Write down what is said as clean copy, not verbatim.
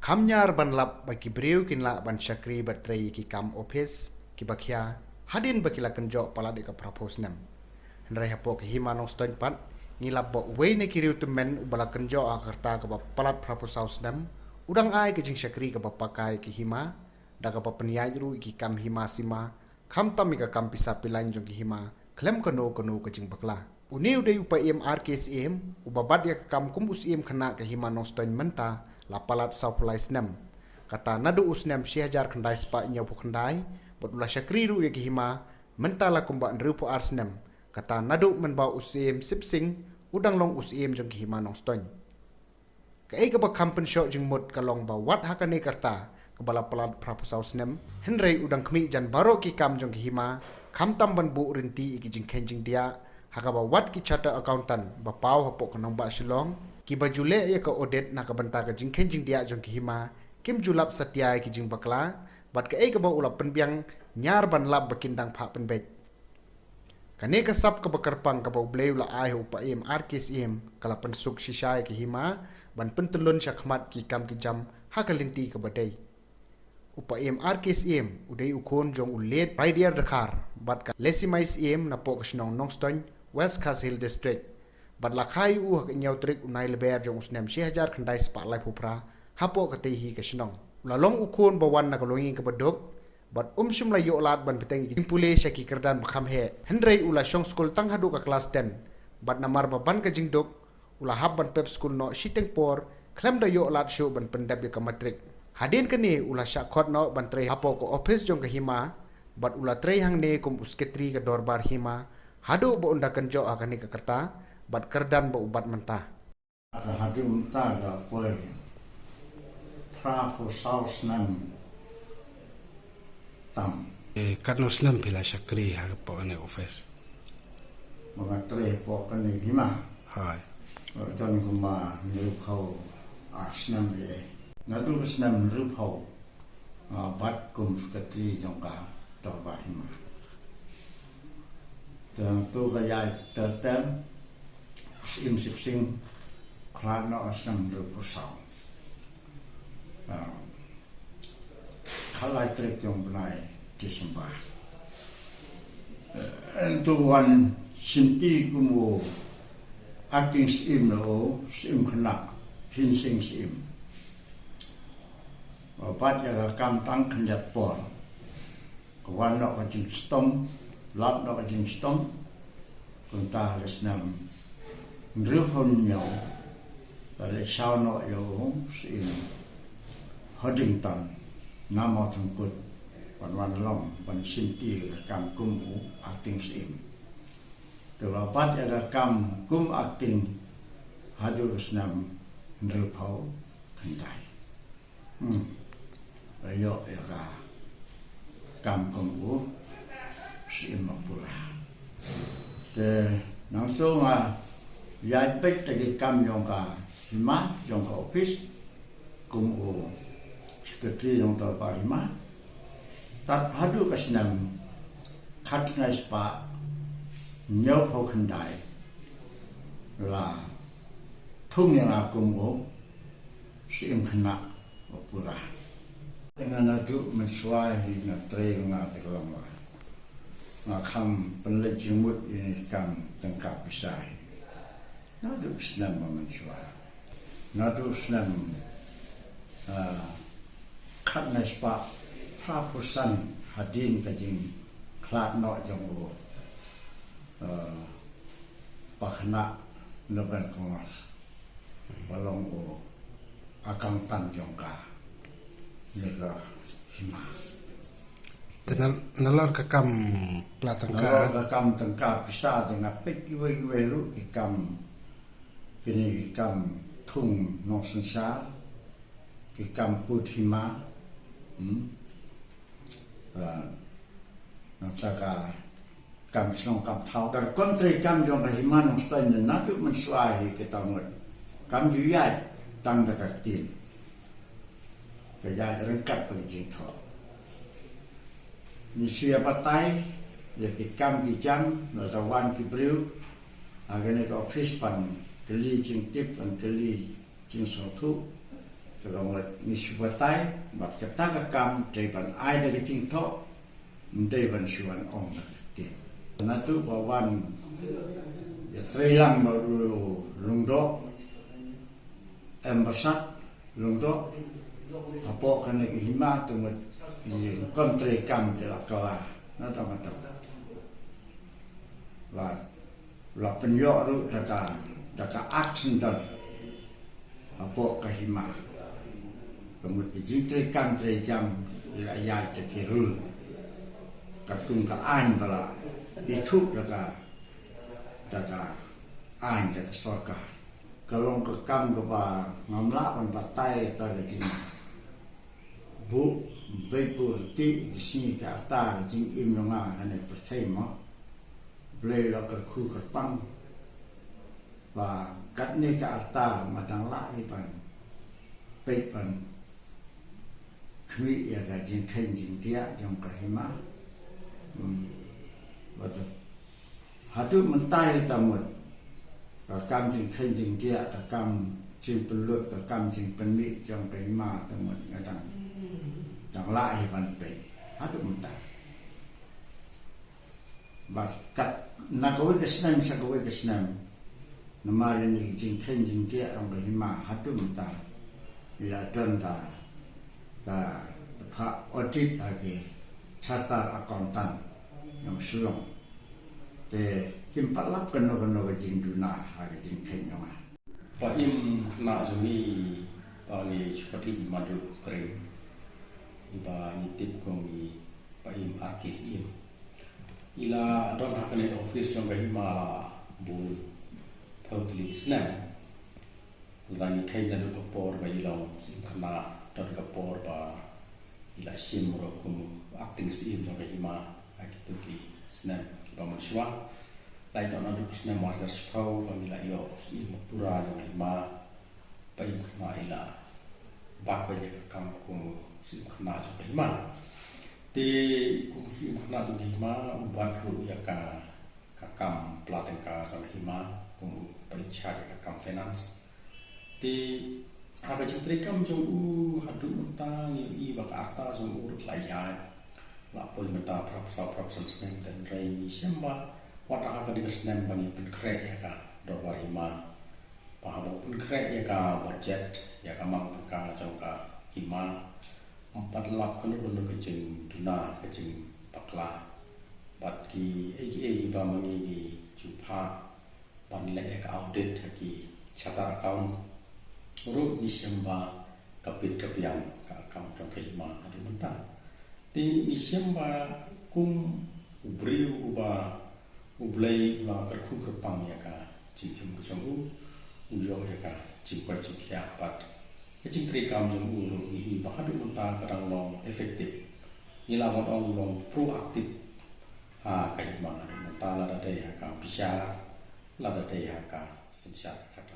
Kamnyar ban lap bagi breu kin la ban syakri bertrei ki kam office ki bakia hadin bakila kenjo pala de ka propose nem. Hendrai hapo ki hima nong stoin pat ngilap bo wei ne kiriu temen ubala kenjo akarta ka palat propose house nem udang ai ke jing syakri ka pakai ki hima da ka peniai ru ki kam hima sima kam tam ka kam pisa pilain jong ki hima klem kono ke jing bakla. Uni udai upa KSM ubabat ya kam kumbus kena ke hima nong stoin menta la palat sauplais nem kata nadu usnem sihajar kendai spa nyau kendai bodula syakriru ya hima mentala kumba nrupo arsnem kata nadu menbau usim sipsing udang long usim jong hima nong stoin kai ka ba kampen show jing mut kalong ba wat hakane karta kebala palat proposal snem henrei udang kmi jan baro ki kam jong hima kam tam ban bu rinti ki jing kenjing dia hakaba wat ki charter accountant ba pau hapok kanong ba shilong ki bajule ya ka odet na ka banta ka jingken jing dia jong ki hima kim julap satya ki jing bakla bat ka ka ba ulap penbiang nyar ban lab bakindang pha penbet kane ka sap ka bakarpang ka ba bleu la ai upa RKSM kala pensuk shisha ki hima ban pentulun syakmat ki kam ki jam hakalinti ka badai upa RKSM udai ukon jong ulet paidiar dakar bat ka lesimais na pok snong nongston West Coast Hill District bat lakai hak nyau trik unai leber jong usnem 1000 khandai spa lai phupra hapo ka tehi ka shnong lalong ukon bawan na kalongi ka badok bat sum la yo lat ban peteng impule syaki kerdan bakham he hendrei ula shong school tang hadu ka class 10 bat namar baban ka jingdok ula hab ban pep school no shiteng por klem da yo lat show ban pendap ka matrik hadin kani ula syakot no ban tre hapo ko office jong ka hima bat ula tre hang ne kum usketri ka dorbar hima hadu bo undakan jo akani ka kerta bat kerdan ba ubat mentah. Hadi mentah ga poe. Prapo saus nam tam. Karnos nam pila syakri ha po ane office. Mga tre po kani hima. Hai. Jon kuma niu khau asnam le. Nadu asnam niu khau. Bat kum skati jongka torba hima. Dan tu kaya tertem sim sing klano asam repusau kalai trek yang benai disembah entuan sinti kumu acting sim lo sim kena hinsing sim obat ya kam tang kenjat por kawan nak kajing stom lap nak kajing stom kuntah resnam Rupon yo, balik sauno yo in Hodgington, nama tungkut, wan long, wan sinti kam kum acting sim. Terlapat ada kam kum acting hadurus nam rupau kendai. Ayo ya ka kam kum sim mapura. Te nang tu Yai pek tadi kam jongka hima jongka office kum sekretari jongka pak hima tat hadu kasnam khat ngai spa nyau phau khandai la thung yang akum sim khna opura dengan adu mensuai hingga tre ngatelam ngakam penlejimut ini kam tengkap pisai nadu senam mensuai nadu senam katna spa prapusan hadin kajing klat no jonggo pakhna leban kongas balong akang tan jongka nila hima nalor ka kam platangka nalor ka kam tangka bisa dengan pek iwe lu ikam kini ikam thung no sensar ikam puthima saka kam snong kam thau kar kontri kam jong hima no stain na tu mensuai kita ngot kam juyai tang dakatin kaya rengkat pergi tho ni siapa tai ya ikam bijang no tawan kibriu agane ko office pan keli jing tip dan keli jing sotu kalau ni subatai bat kata kam depan ai dari cinta depan suan ong tin natu bawan ya trilang baru lungdo embasat lungdo apa kana hima tu ni kontre kam de la kala na ta mata la penyo ru daka action dan apa kahima kemudian jintre kam tre jam la ya te kirul katung ka an bala itu daka an daka sorka kalau ke kam ke ba ngamla pan patai ta ke jing bu beipur ti di sini ka ta jing im nga ane pertema ble la ka khu ka pang và cách này cả ta mà đang lại bằng bê bằng khi ở cái trên thân trên địa trong cái má và hạt tu mình tay ta một và cam trên thân trên địa và cam trên bờ lược và cam trên bên mỹ trong cái má ta một cái đang lại bằng bê hạt tu mình tay và cách na có cái snam sa có cái snam namarin ni jing ten jing dia ang ke hima hatum ta ila don ta ka pha audit age chartered accountant yang sulong te kim palap kan no jing duna age jing ten yang pa im khna jumi pa ni chikati madu kre iba ni tip ko mi pa im arkis im ila don hakane office jong ga hima bul public snap lani kai na do por ba ilong sim khana dot ka por ba ila sim ro kum acting sim jong ka hima akitu ki snap ki ba man shwa lai no na do snap ma sa spau ba ila yo sim pura jong hima pa im khana ila ba ba je ka kam kum sim khana jong ka hima ti kum sim khana jong ka hima ban ru ya ka kam platengka jong hima kum pencari kam finance di apa cintri kam jong hadu mentang i bak ata jong urut layan la poi meta prap sen dan rei ni semba wata ka di snem bani pen kre ya ka do wa ima pa ha pen kre ya ka budget ya ka mang ka jong ka ima 4 lap kan no ke jing duna ke jing pakla bat ki ki ba mangi ni jupa pan le ka audit ki chartered account ru ni semba kapit kapian ka account trong kai ma adu menta ti ni semba kum ubriu uba ublei la ka khu ka pang ya ka chi em ko song u yo ya ka chi kwa chi kya pat ke chi tri kam jong u ru ni ba adu menta ka dang long effective ni la mon ong long proactive ha kai ma adu menta la da ya ka pisha la da ya ka sensyat kata